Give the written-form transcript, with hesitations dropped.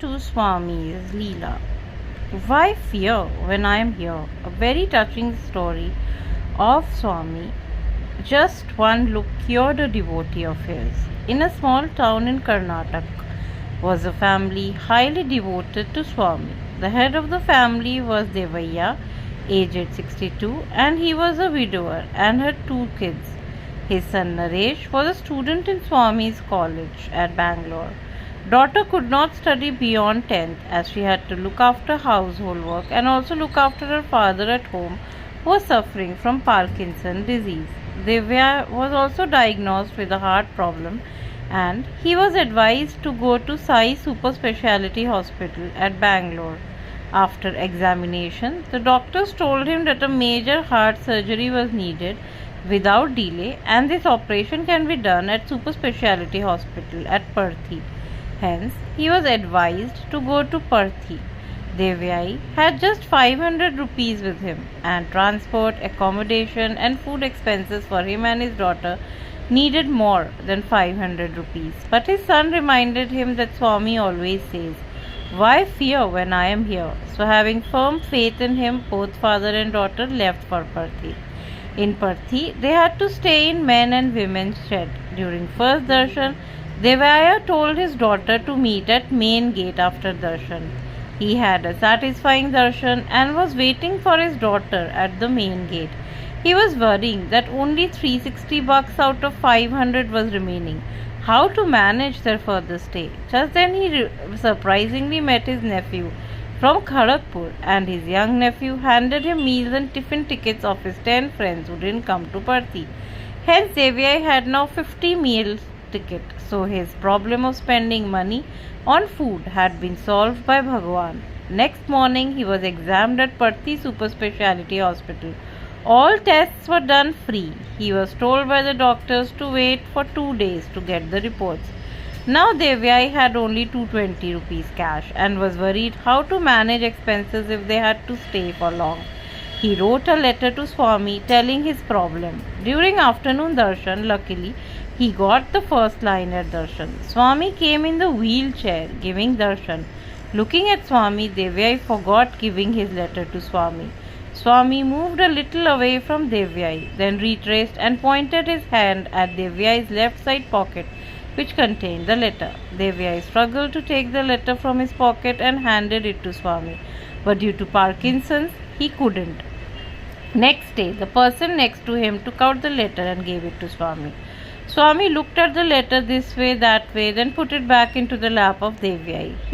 to Swami's Leela. Why fear when I am here? A very touching story of Swami. Just one look cured a devotee of his. In a small town in Karnataka was a family highly devoted to Swami. The head of the family was Devaya, aged 62, and he was a widower and had two kids. His son Naresh was a student in Swami's college at Bangalore. Daughter could not study beyond 10th as she had to look after household work and also look after her father at home who was suffering from Parkinson's disease. Divya was also diagnosed with a heart problem and he was advised to go to Sai Super Speciality Hospital at Bangalore. After examination, the doctors told him that a major heart surgery was needed without delay and this operation can be done at Super Speciality Hospital at Perthi. Hence, he was advised to go to Perthi. Devyai had just 500 rupees with him and transport, accommodation and food expenses for him and his daughter needed more than 500 rupees. But his son reminded him that Swami always says, "Why fear when I am here?" So having firm faith in him, both father and daughter left for Perthi. In Perthi, they had to stay in men and women's shed. During first darshan, Devaya told his daughter to meet at main gate after darshan. He had a satisfying darshan and was waiting for his daughter at the main gate. He was worrying that only 360 bucks out of 500 was remaining. How to manage their further stay? Just then he surprisingly met his nephew from Kharagpur and his young nephew handed him meals and tiffin tickets of his 10 friends who didn't come to Parthi. Hence Xavier had now 50 meals ticket, so his problem of spending money on food had been solved by Bhagwan. Next morning he was examined at Parthi Super Speciality Hospital. All tests were done free. He was told by the doctors to wait for 2 days to get the reports. Now Devyai had only 220 rupees cash and was worried how to manage expenses if they had to stay for long. He wrote a letter to Swami telling his problem. During afternoon darshan, luckily, he got the first line at darshan. Swami came in the wheelchair giving darshan. Looking at Swami, Devyai forgot giving his letter to Swami. Swami moved a little away from Devyai, then retraced and pointed his hand at Devyai's left side pocket, which contained the letter. Devyai struggled to take the letter from his pocket and handed it to Swami, but due to Parkinson's, he couldn't. Next day, the person next to him took out the letter and gave it to Swami. Swami looked at the letter this way, that way, then put it back into the lap of Devyai. He